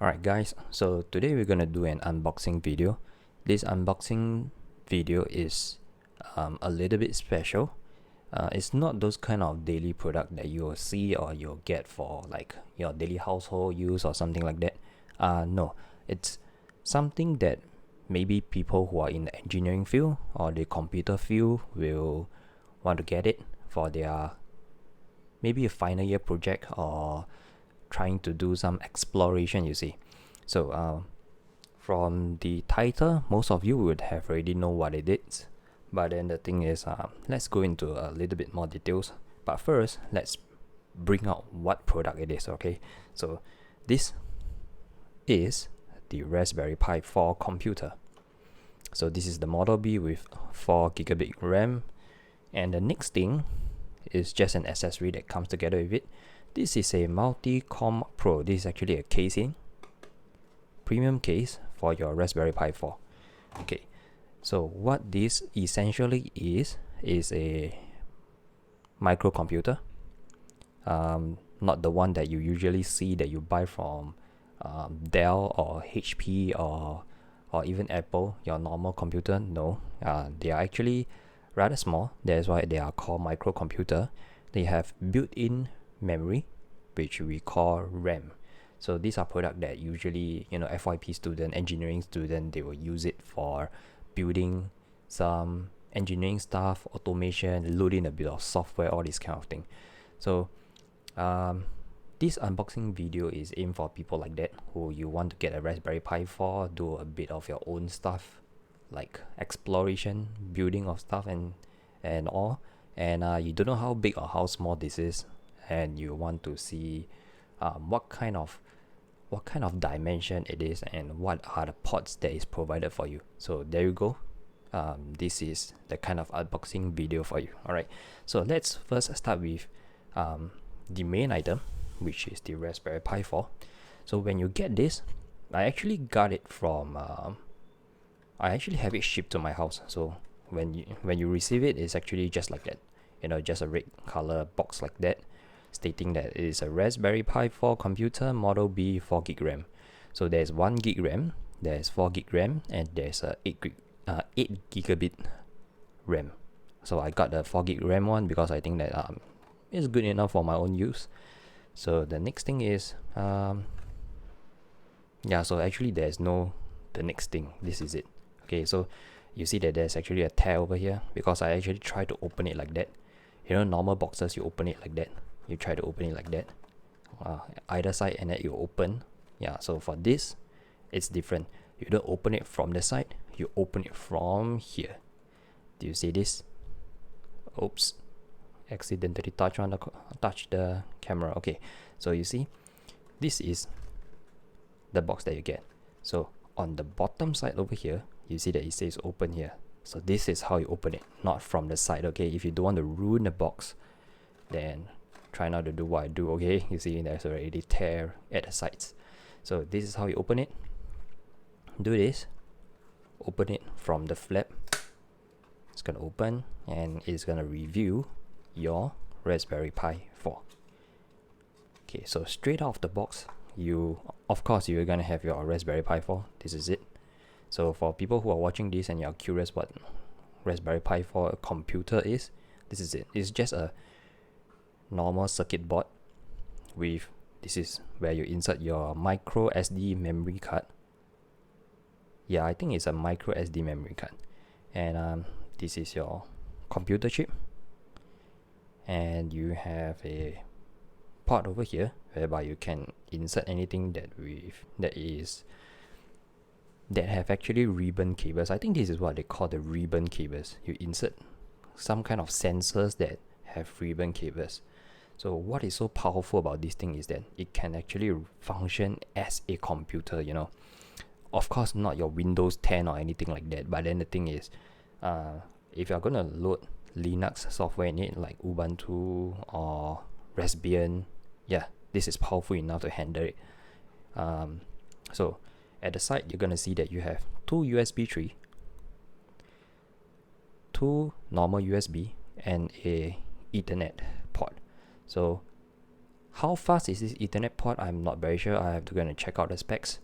Alright guys, so today we're gonna do an unboxing video. This unboxing video is a little bit special. It's not those kind of daily product that you'll see or you'll get for like your daily household use or something like that. No, it's something that maybe people who are in the engineering field or the computer field will want to get it for their maybe a final year project or trying to do some exploration, you see. So from the title, most of you would have already know what it is, but then the thing is, let's go into a little bit more details. But first, let's bring out what product it is. Okay, so this is the Raspberry Pi 4 computer. So this is the Model B with 4 gigabit RAM, and the next thing is just an accessory that comes together with it. This is a multi-com Pro. This is actually a casing, premium case for your Raspberry Pi 4. Okay, so what this essentially is a microcomputer. Not the one that you usually see that you buy from Dell or HP or even Apple, your normal computer. No, they are actually rather small. That's why they are called microcomputer. They have built-in memory, which we call RAM. So these are products that usually, FYP student, engineering student, they will use it for building some engineering stuff, automation, loading a bit of software, all this kind of thing. So this unboxing video is aimed for people like that who you want to get a Raspberry Pi 4, do a bit of your own stuff like exploration, building of stuff and all, and you don't know how big or how small this is, and you want to see what kind of dimension it is and what are the ports that is provided for you. So there you go. This is the kind of unboxing video for you. All right, so let's first start with the main item, which is the Raspberry Pi 4. So when you get this, I actually got it from I actually have it shipped to my house. So when you receive it, it's actually just like that, just a red color box like that, stating that it is a Raspberry Pi 4 computer, Model B, 4 gig RAM. So there's 1 gig RAM, there's 4 gig RAM, and there's a 8 gigabit RAM. So I got the 4 gig RAM one because I think that it's good enough for my own use. So the next thing is so actually there's no the next thing. This is it. Okay, so you see that there's actually a tear over here because I actually tried to open it like that. Normal boxes, you open it like that. You try to open it like that, either side, and then you open. Yeah, so for this, it's different. You don't open it from the side, you open it from here. Do you see this? Oops, accidentally touch the camera. Okay, so you see, this is the box that you get. So on the bottom side over here, you see that it says open here. So this is how you open it, not from the side. Okay, if you don't want to ruin the box, then try not to do what I do. Okay, you see there's already tear at the sides. So this is how you open it. Do this, open it from the flap. It's gonna open and it's gonna review your Raspberry Pi 4. Okay, so straight out of the box, of course you're gonna have your Raspberry Pi 4. This is it. So for people who are watching this and you're curious what Raspberry Pi 4 computer is, this is it. It's just a normal circuit board with, this is where you insert your micro SD memory card. Yeah, I think it's a micro SD memory card. And this is your computer chip, and you have a port over here whereby you can insert anything that have actually ribbon cables. I think this is what they call the ribbon cables. You insert some kind of sensors that have ribbon cables. So what is so powerful about this thing is that it can actually function as a computer, Of course, not your Windows 10 or anything like that, but then the thing is, if you're gonna load Linux software in it, like Ubuntu or Raspbian, yeah, this is powerful enough to handle it. So at the side, you're gonna see that you have two USB 3, two normal USB, and a Ethernet port. So How fast is this Ethernet port? I'm not very sure. I have to go and check out the specs.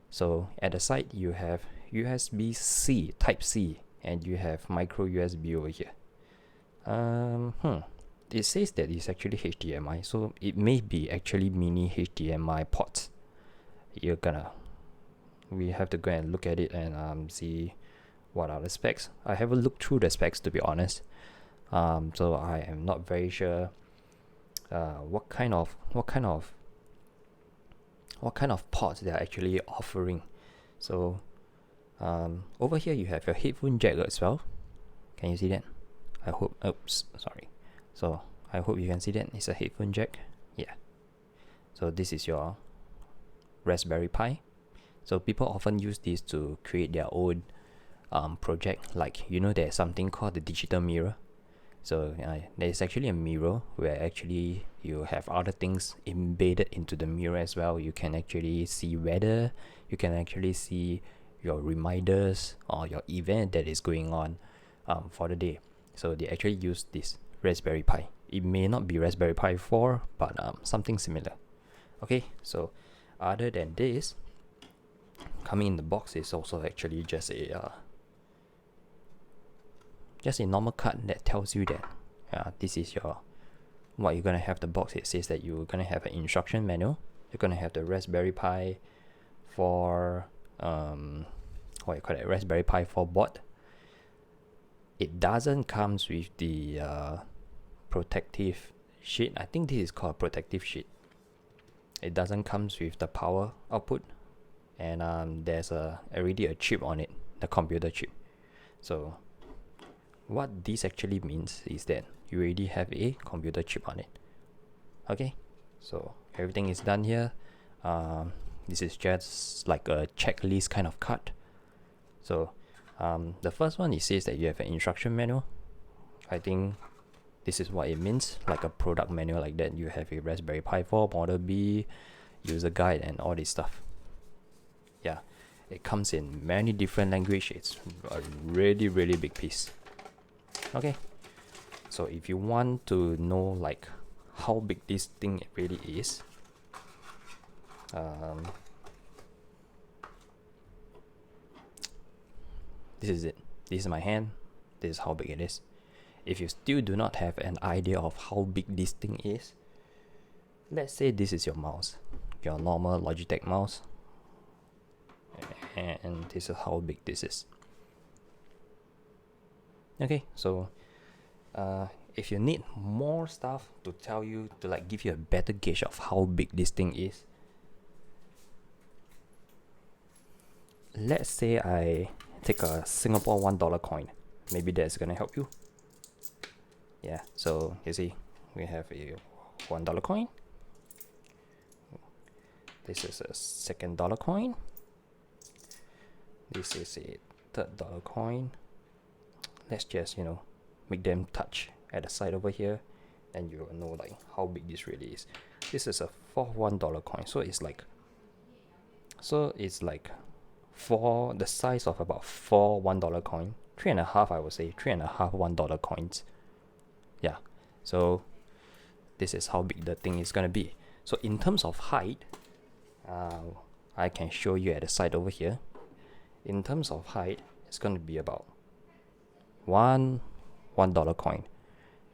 So at the side you have USB-C, Type C, and you have micro USB over here. It says that it's actually HDMI, so it may be actually mini HDMI ports. We have to go and look at it and see what are the specs. I haven't looked through the specs, to be honest. So I am not very sure what kind of ports they are actually offering. So over here you have your headphone jack as well. Can you see that? I hope. Oops, sorry. So I hope you can see that. It's a headphone jack. Yeah. So this is your Raspberry Pi. So people often use this to create their own project. Like, you know, there's something called the digital mirror. So there's actually a mirror where actually you have other things embedded into the mirror as well. You can actually see weather. You can actually see your reminders or your event that is going on for the day. So they actually use this Raspberry Pi. It may not be Raspberry Pi 4, but something similar. Okay, so other than this, coming in the box is also actually just a normal card that tells you that this is what you're gonna have. The box, it says that you're gonna have an instruction manual. You're gonna have the Raspberry Pi 4 Raspberry Pi 4 board. It doesn't comes with the protective sheet. I think this is called a protective sheet. It doesn't comes with the power output, and there's already a chip on it, the computer chip. So what this actually means is that you already have a computer chip on it. Okay, so everything is done here. This is just like a checklist kind of card. So the first one, it says that you have an instruction manual. I think this is what it means, like a product manual like that. You have a Raspberry Pi 4 Model B, user guide, and all this stuff. Yeah, it comes in many different languages. It's a really big piece. Okay, so if you want to know like how big this thing really is, this is it. This is my hand. This is how big it is. If you still do not have an idea of how big this thing is, let's say this is your mouse, your normal Logitech mouse, and this is how big this is. Okay, so if you need more stuff to tell you, to like give you a better gauge of how big this thing is, let's say I take a Singapore $1 coin. Maybe that's gonna help you. Yeah, so you see we have a $1 coin. This is a second dollar coin. This is a third dollar coin. Let's just, make them touch at the side over here, and you will know like how big this really is. This is a fourth $1 coin, so it's like for the size of about 4 $1 coin, 3.5, I would say 3.5 $1 coins. Yeah, so this is how big the thing is gonna be. So in terms of height, I can show you at the side over here. In terms of height, it's gonna be about $1 coin.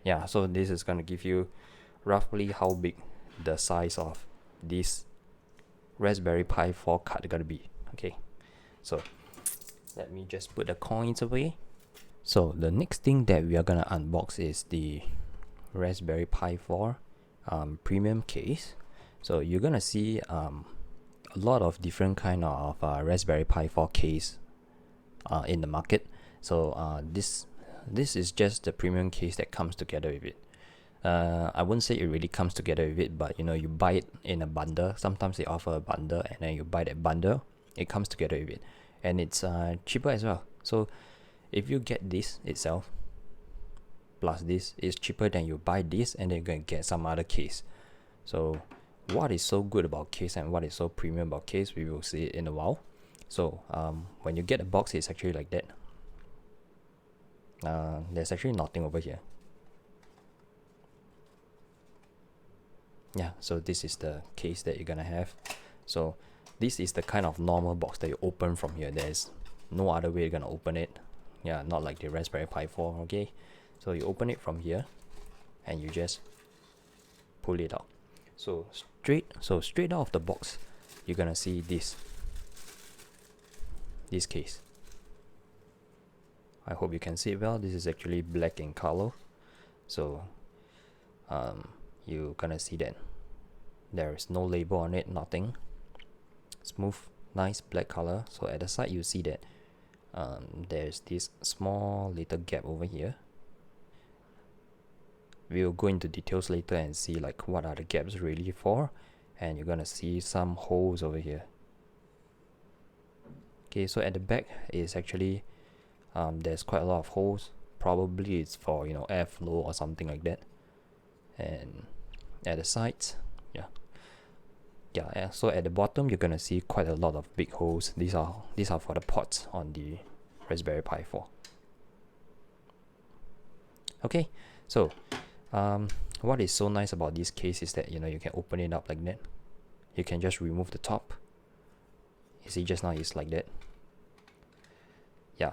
Yeah, so this is gonna give you roughly how big the size of this Raspberry Pi 4 card gonna be. Okay, so let me just put the coins away. So the next thing that we are gonna unbox is the Raspberry Pi 4 premium case. So you're gonna see a lot of different kind of Raspberry Pi 4 case in the market. So this is just the premium case that comes together with it. I wouldn't say it really comes together with it, but you buy it in a bundle. Sometimes they offer a bundle, and then you buy that bundle, it comes together with it, and it's cheaper as well. So if you get this itself plus this, is cheaper than you buy this and then you're going to get some other case. So what is so good about case and what is so premium about case, we will see it in a while. So when you get a box, it's actually like that. There's actually nothing over here. Yeah, so this is the case that you're gonna have. So this is the kind of normal box that you open from here. There's no other way you're gonna open it. Yeah, not like the Raspberry Pi 4. Okay, so you open it from here and you just pull it out. So straight out of the box, you're gonna see this case. I hope you can see it well. This is actually black in color. So you're gonna see that there is no label on it, nothing. Smooth, nice black color. So at the side you see that there's this small little gap over here. We'll go into details later and see like what are the gaps really for, and you're gonna see some holes over here. Okay, so at the back is actually there's quite a lot of holes. Probably it's for, you know, airflow or something like that. And at the sides, yeah, so at the bottom you're gonna see quite a lot of big holes. These are for the ports on the Raspberry Pi 4. Okay, so what is so nice about this case is that, you know, you can open it up like that. You can just remove the top. You see just now it's like that. Yeah,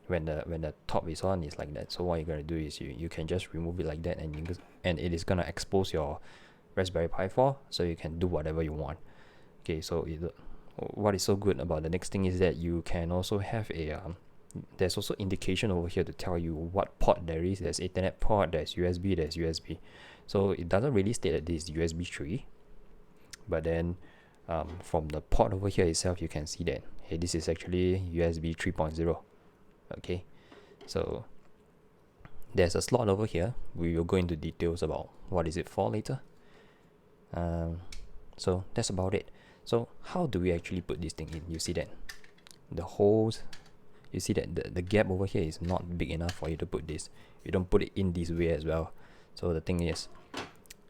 when the top is on, it's like that. So what you're gonna do is you can just remove it like that, and it is gonna expose your Raspberry Pi 4, so you can do whatever you want. Okay, so what is so good about the next thing is that you can also have a there's also indication over here to tell you what port there is. There's Ethernet port, there's USB. So it doesn't really state that this is USB 3, but then from the port over here itself, you can see that, hey, this is actually USB 3.0. Okay, so there's a slot over here. We will go into details about what is it for later. So that's about it. So how do we actually put this thing in? You see that the holes, you see that the gap over here is not big enough for you to put this. You don't put it in this way as well. So the thing is,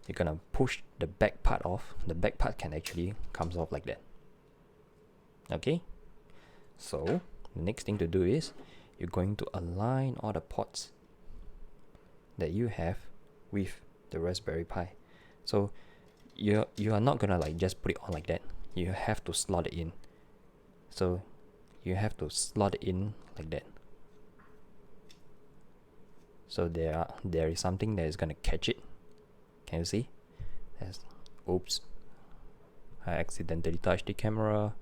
you're gonna push the back part off. The back part can actually comes off like that. Okay, so the next thing to do is you're going to align all the ports that you have with the Raspberry Pi. So you are not gonna like just put it on like that. You have to slot it in. So you have to slot it in like that. So there is something that is gonna catch it. Can you see? Oops, I accidentally touched the camera.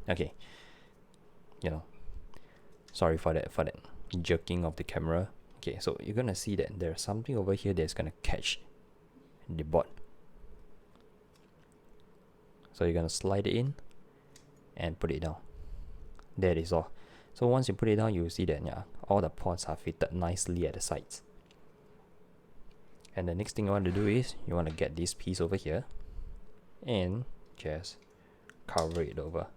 Okay, you know, sorry for that jerking of the camera. Okay, so you're gonna see that there's something over here that's gonna catch the board. So you're gonna slide it in and put it down. That is all. So once you put it down, you'll see that, yeah, all the ports are fitted nicely at the sides. And the next thing you want to do is you want to get this piece over here and just cover it over,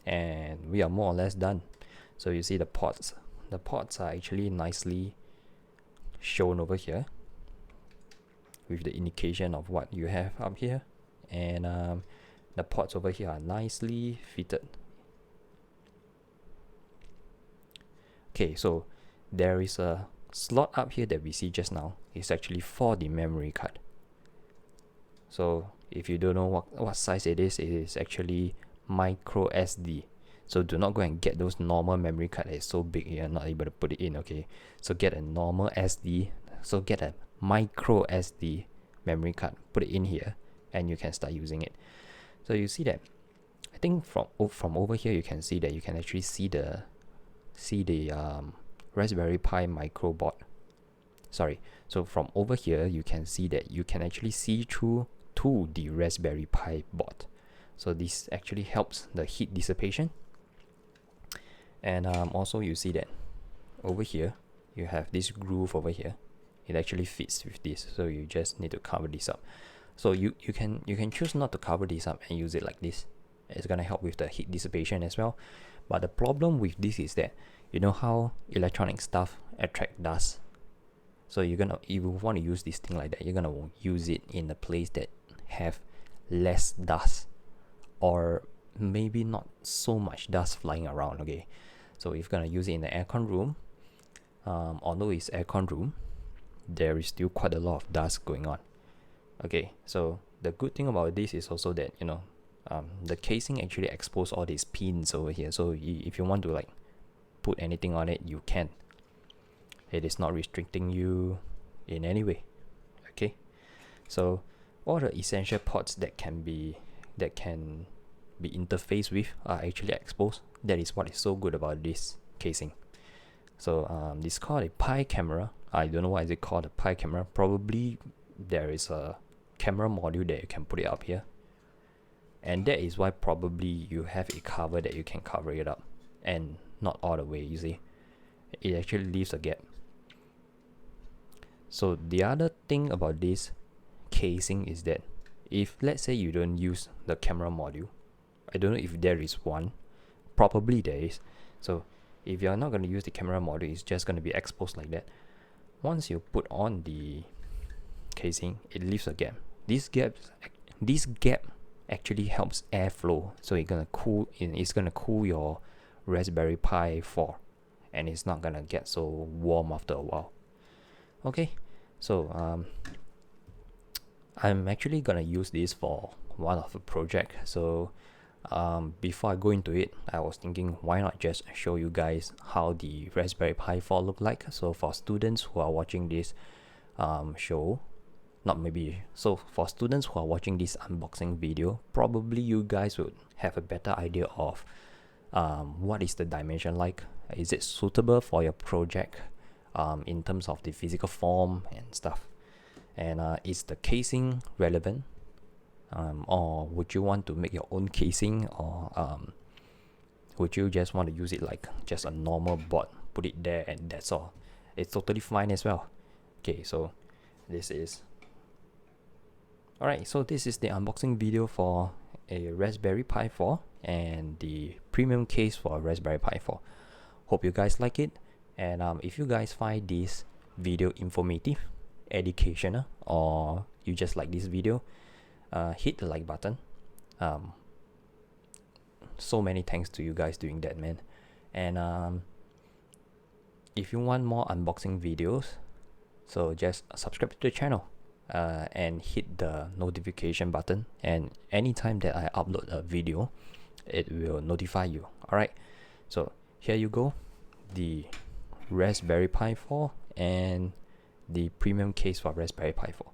and we are more or less done. So you see the ports are actually nicely shown over here with the indication of what you have up here, and the ports over here are nicely fitted. Okay, so there is a slot up here that we see just now. It's actually for the memory card. So if you don't know what size it is actually micro SD. So do not go and get those normal memory card that is so big you're not able to put it in. Okay, so get a normal SD. So get a micro SD memory card, put it in here, and you can start using it. So you see that, I think from over here you can see that you can actually see the Raspberry Pi micro board. Sorry, so from over here you can see that you can actually see through to the Raspberry Pi board. So this actually helps the heat dissipation. And also you see that over here you have this groove over here. It actually fits with this, so you just need to cover this up. So you can choose not to cover this up and use it like this. It's gonna help with the heat dissipation as well. But the problem with this is that, you know how electronic stuff attract dust. So if you want to use this thing like that, you're gonna use it in a place that have less dust, or maybe not so much dust flying around. Okay, so if you're gonna use it in the aircon room, although it's aircon room, there is still quite a lot of dust going on. Okay, so the good thing about this is also that, you know, the casing actually expose all these pins over here, so if you want to like put anything on it, you can. It is not restricting you in any way. Okay, so all the essential ports that can be interfaced with are actually exposed. That is what is so good about this casing. So this is called a Pi camera. I don't know why is it called a Pi camera. Probably there is a camera module that you can put it up here, and that is why probably you have a cover that you can cover it up, and not all the way. You see, it actually leaves a gap. So the other thing about this casing is that if let's say you don't use the camera module, I don't know if there is one, probably there is. So if you're not going to use the camera module, it's just going to be exposed like that. Once you put on the casing, it leaves a gap. This gap actually helps airflow, so it's gonna cool your Raspberry Pi 4, and it's not gonna get so warm after a while. Okay, so I'm actually gonna use this for one of the project. So before I go into it, I was thinking, why not just show you guys how the Raspberry Pi 4 look like. So for students who are watching this so for students who are watching this unboxing video, probably you guys would have a better idea of what is the dimension like. Is it suitable for your project in terms of the physical form and stuff, and is the casing relevant, or would you want to make your own casing, or would you just want to use it like just a normal board, put it there and that's all? It's totally fine as well. Okay, so this is alright, so this is the unboxing video for a Raspberry Pi 4 and the premium case for a Raspberry Pi 4. Hope you guys like it, and if you guys find this video informative, educational, or you just like this video, hit the like button. So many thanks to you guys doing that, man. And if you want more unboxing videos, so just subscribe to the channel and hit the notification button, and anytime that I upload a video, it will notify you. Alright, so here you go, the Raspberry Pi 4 and the premium case for Raspberry Pi 4.